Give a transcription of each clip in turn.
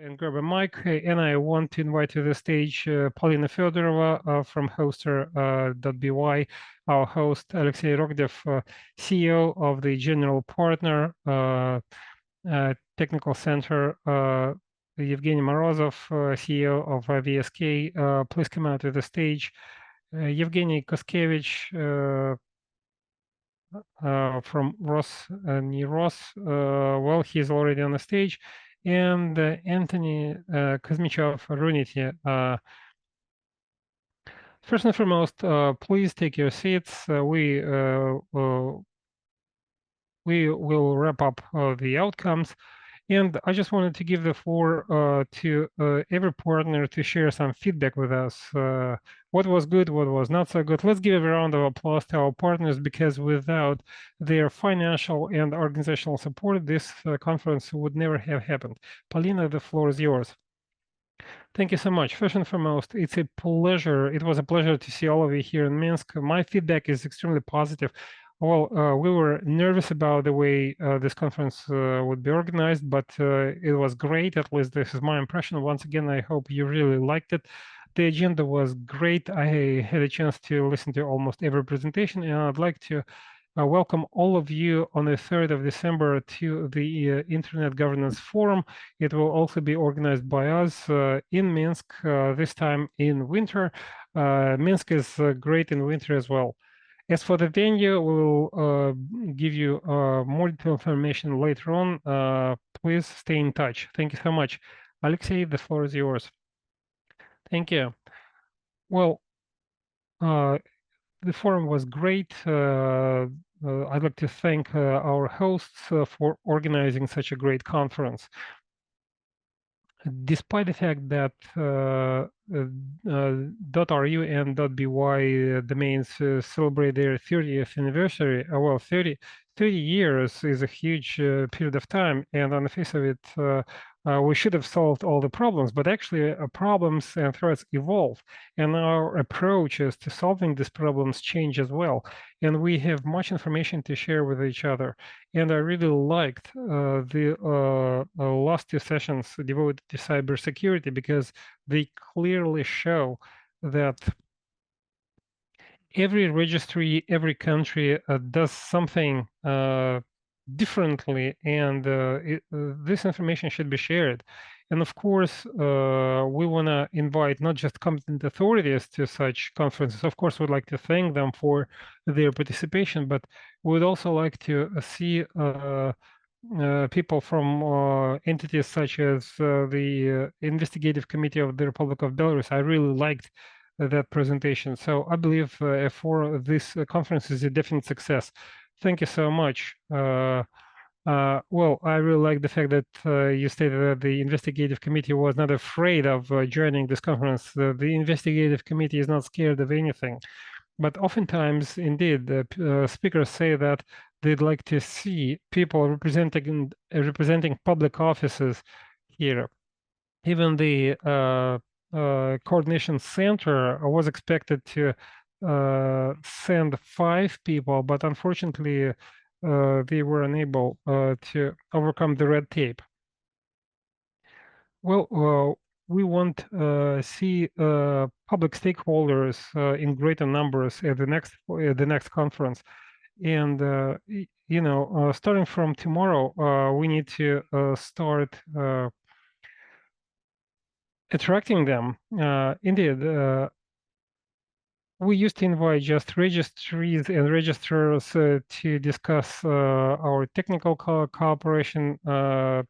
and grab a mic. And I want to invite to the stage Polina Fedorova from Hoster.by, our host Alexey Rogdev, CEO of the General Partner Technical Center, Evgeny Morozov, CEO of VSK. Please come out to the stage. Evgeny Koskevich from near Ros. Well, he's already on the stage. And Anthony Kuzmichov, Runity. First and foremost, please take your seats. We will wrap up the outcomes. And I just wanted to give the floor to every partner to share some feedback with us. What was good, what was not so good. Let's give a round of applause to our partners, because without their financial and organizational support, this conference would never have happened. Polina, the floor is yours. Thank you so much. First and foremost, it's a pleasure. It was a pleasure to see all of you here in Minsk. My feedback is extremely positive. Well, we were nervous about the way this conference would be organized, but it was great. At least this is my impression. Once again, I hope you really liked it. The agenda was great. I had a chance to listen to almost every presentation, and I'd like to welcome all of you on the 3rd of December to the Internet Governance Forum. It will also be organized by us in Minsk, this time in winter. Minsk is great in winter as well. As for the venue, we'll give you more detailed information later on. Please stay in touch. Thank you so much. Alexey, the floor is yours. Thank you. Well, the forum was great. I'd like to thank our hosts for organizing such a great conference. Despite the fact that .ru and .by domains celebrate their 30th anniversary, well, 30 years is a huge period of time, and on the face of it, we should have solved all the problems, but actually problems and threats evolve, and our approaches to solving these problems change as well, and we have much information to share with each other. And I really liked the last two sessions devoted to cybersecurity, because they clearly show that every registry, every country does something differently, and this information should be shared. And of course, we want to invite not just competent authorities to such conferences. Of course, we'd like to thank them for their participation, but we'd also like to see people from entities such as the Investigative Committee of the Republic of Belarus. I really liked that presentation. So I believe for this conference is a definite success. Thank you so much. Well, I really like the fact that you stated that the Investigative Committee was not afraid of joining this conference. The Investigative Committee is not scared of anything. But oftentimes, indeed, the speakers say that they'd like to see people representing public offices here. Even the Coordination Center was expected to send 5 people, but unfortunately, they were unable to overcome the red tape. Well, we want to see public stakeholders in greater numbers at the next conference, and you know, starting from tomorrow, we need to start attracting them. Indeed, we used to invite just registries and registrars to discuss our technical cooperation, but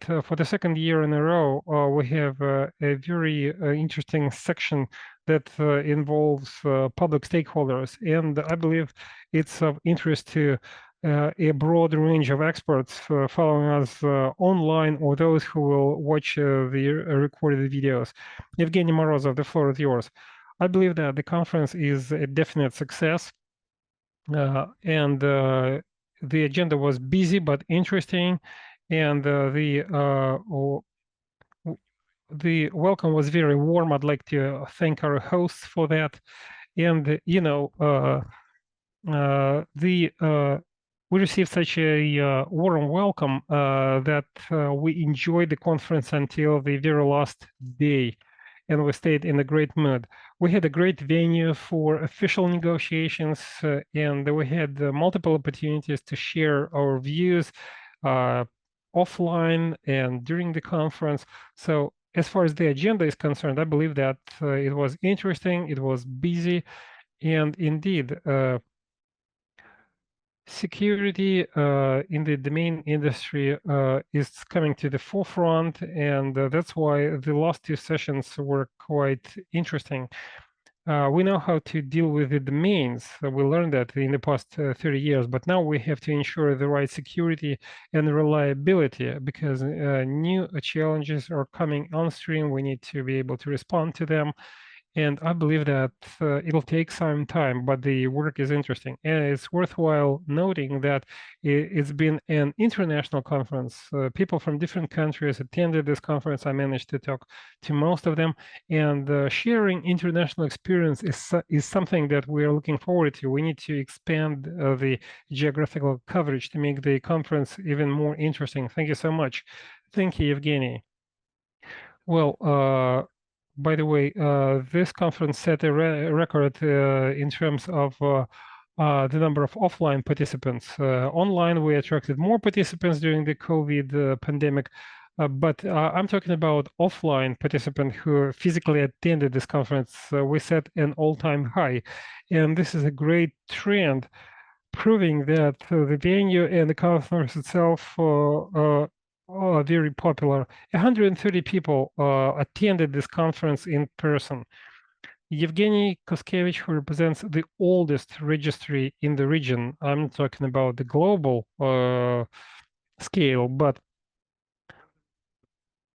for the second year in a row, we have a very interesting section that involves public stakeholders, and I believe it's of interest to a broad range of experts following us online, or those who will watch the recorded videos. Evgeny Morozov, the floor is yours. I believe that the conference is a definite success, and the agenda was busy but interesting, and the welcome was very warm. I'd like to thank our hosts for that. And you know, we received such a warm welcome that we enjoyed the conference until the very last day, and we stayed in a great mood. We had a great venue for official negotiations, and we had multiple opportunities to share our views offline and during the conference. So as far as the agenda is concerned, I believe that it was interesting, it was busy, and indeed, security in the domain industry is coming to the forefront, and that's why the last two sessions were quite interesting. We know how to deal with the domains. We learned that in the past 30 years, but now we have to ensure the right security and reliability because new challenges are coming on stream. We need to be able to respond to them. And I believe that it'll take some time, but the work is interesting. And it's worthwhile noting that it's been an international conference. People from different countries attended this conference. I managed to talk to most of them. And sharing international experience is something that we're looking forward to. We need to expand the geographical coverage to make the conference even more interesting. Thank you so much. Thank you, Evgeny. Well, by the way, this conference set a record in terms of the number of offline participants. Online, we attracted more participants during the COVID pandemic, but I'm talking about offline participants who physically attended this conference. We set an all-time high, and this is a great trend, proving that the venue and the conference itself are very popular. 130 people attended this conference in person. Evgeny Koskevich, who represents the oldest registry in the region, I'm talking about the global scale, but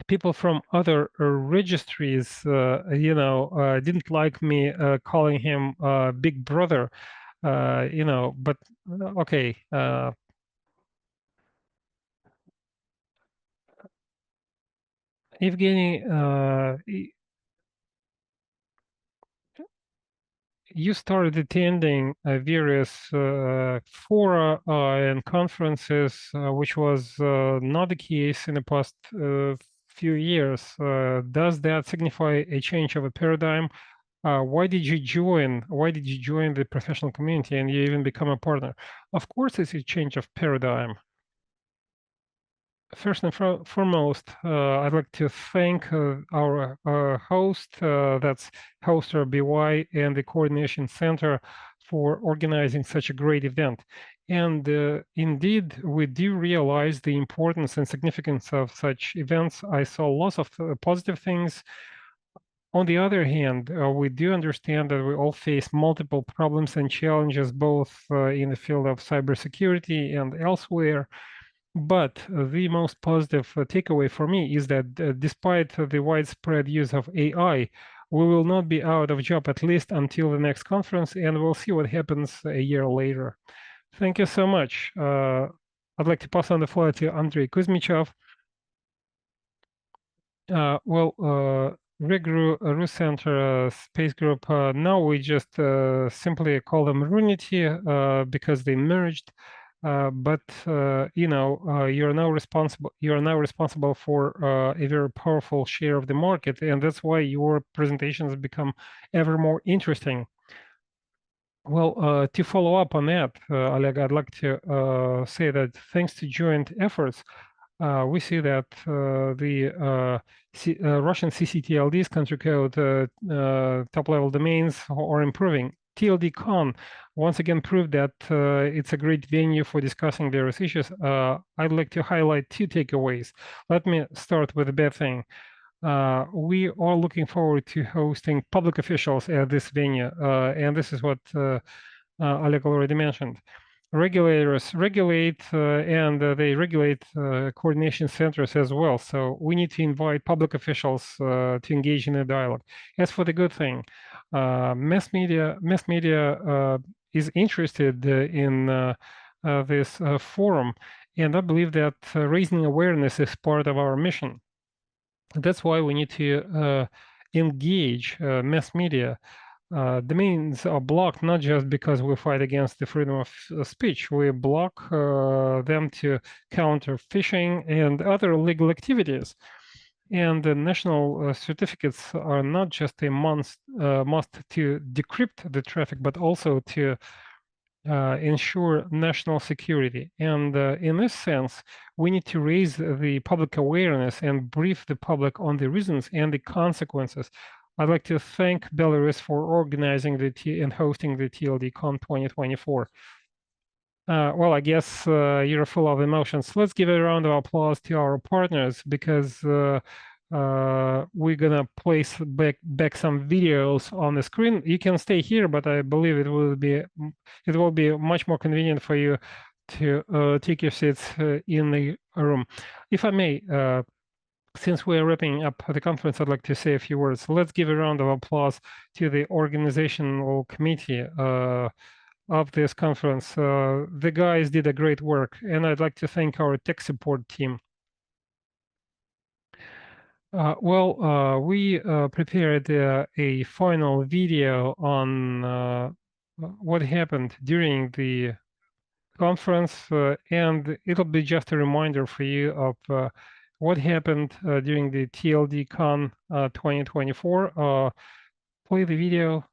people from other registries, didn't like me calling him Big Brother, but okay. Evgeny, you started attending various fora and conferences, which was not the case in the past few years. Does that signify a change of a paradigm? Why did you join? Why did you join the professional community and you even become a partner? Of course, it's a change of paradigm. First and foremost, I'd like to thank our host, that's Hoster BY and the Coordination Center for organizing such a great event. And indeed, we do realize the importance and significance of such events. I saw lots of positive things. On the other hand, we do understand that we all face multiple problems and challenges, both in the field of cybersecurity and elsewhere. But the most positive takeaway for me is that despite the widespread use of AI, we will not be out of job at least until the next conference, and we'll see what happens a year later. Thank you so much. I'd like to pass on the floor to Andrei Kuzmichov. Regru Center Space Group, now we just simply call them Runity because they merged. But you're now responsible for a very powerful share of the market, and that's why your presentations become ever more interesting. Well, to follow up on that, Oleg, I'd like to say that thanks to joint efforts, we see that the Russian CCTLDs, country code top-level domains, are improving. TLDCON once again proved that it's a great venue for discussing various issues. I'd like to highlight two takeaways. Let me start with the bad thing. We are looking forward to hosting public officials at this venue, and this is what Oleg already mentioned. Regulators regulate and they regulate coordination centers as well. So we need to invite public officials to engage in a dialogue. As for the good thing, mass media is interested in this forum, and I believe that raising awareness is part of our mission. That's why we need to engage mass media. domains are blocked not just because we fight against the freedom of speech. We block them to counter phishing and other legal activities. And the national certificates are not just a must to decrypt the traffic, but also to ensure national security. And in this sense, we need to raise the public awareness and brief the public on the reasons and the consequences. I'd like to thank Belarus for organizing and hosting the TLDCON 2024. Well, I guess you're full of emotions. Let's give a round of applause to our partners because we're gonna place back some videos on the screen. You can stay here, but I believe it will be much more convenient for you to take your seats in the room. If I may, since we're wrapping up the conference, I'd like to say a few words. Let's give a round of applause to the organizational committee of this conference. The guys did a great work, and I'd like to thank our tech support team. We prepared a final video on what happened during the conference, and it'll be just a reminder for you of what happened during the TLDCON 2024. Play the video.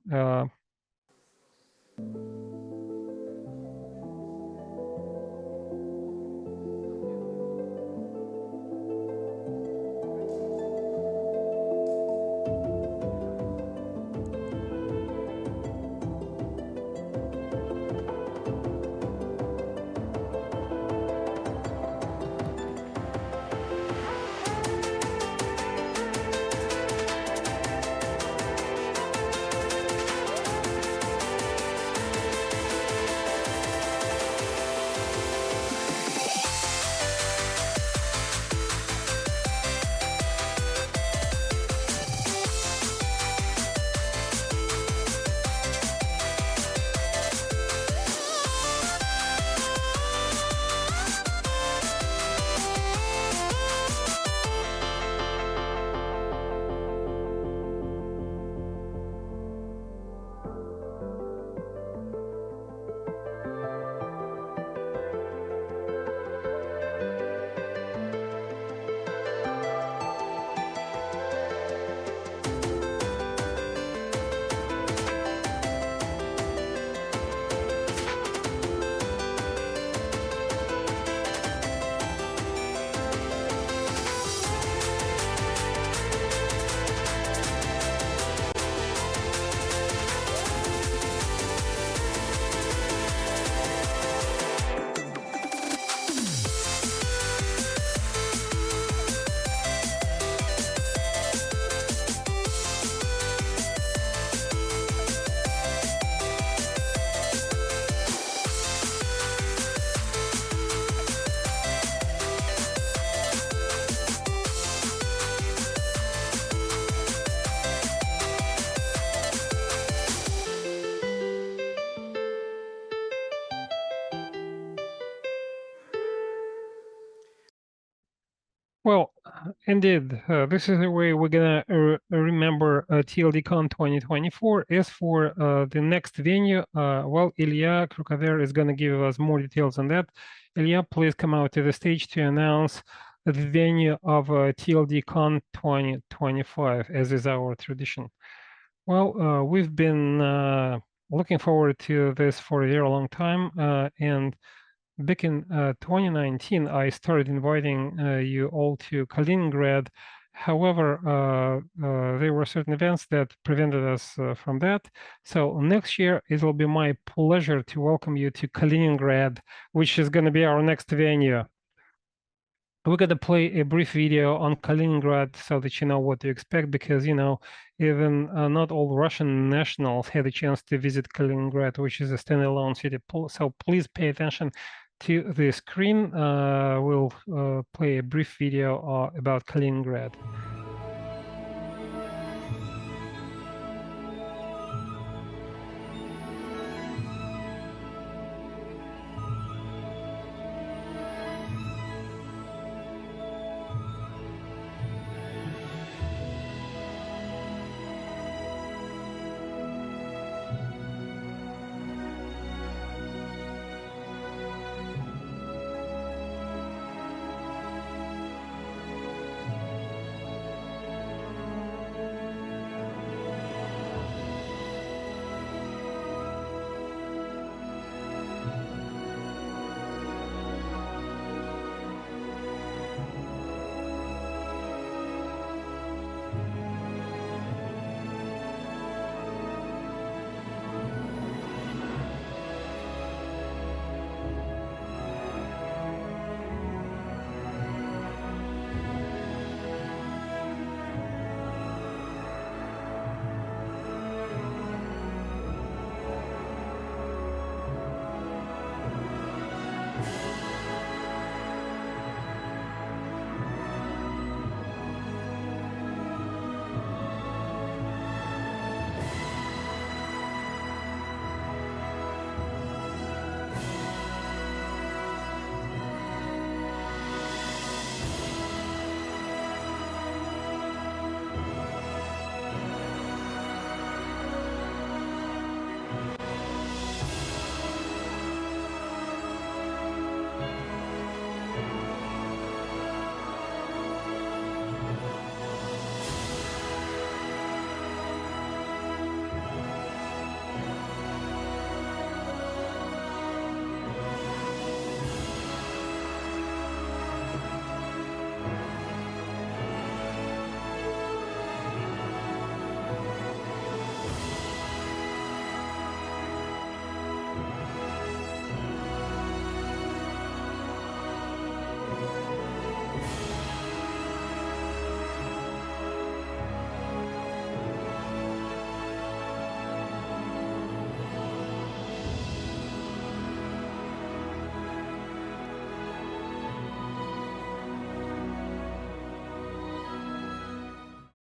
Well, indeed, this is the way we're gonna remember TLDCon 2024. As for the next venue, well, Ilya Krukover is gonna give us more details on that. Ilya, please come out to the stage to announce the venue of TLDCon 2025, as is our tradition. Well, we've been looking forward to this for a very long time, and back in 2019, I started inviting you all to Kaliningrad. However, there were certain events that prevented us from that. So next year, it will be my pleasure to welcome you to Kaliningrad, which is going to be our next venue. We're going to play a brief video on Kaliningrad so that you know what to expect, because, you know, even not all Russian nationals had a chance to visit Kaliningrad, which is a standalone city. So please pay attention to the screen. We'll play a brief video about Kaliningrad.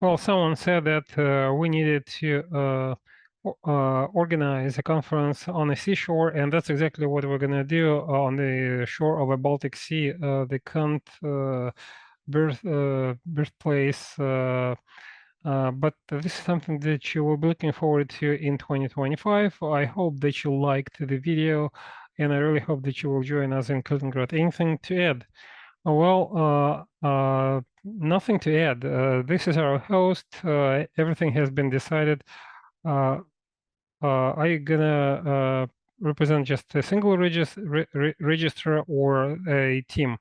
Well, someone said that we needed to organize a conference on the seashore, and that's exactly what we're going to do on the shore of the Baltic Sea, the Kant birthplace. But this is something that you will be looking forward to in 2025. I hope that you liked the video, and I really hope that you will join us in Kaliningrad. Anything to add? Well, nothing to add. This is our host. Everything has been decided. I'm gonna represent just a single registrar or a team.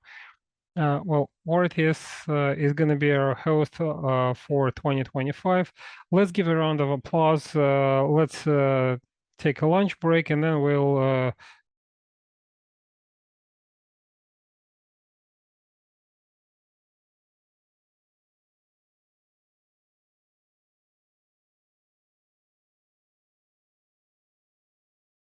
Well, Ortiz is going to be our host for 2025. Let's give a round of applause. Let's take a lunch break, and then we'll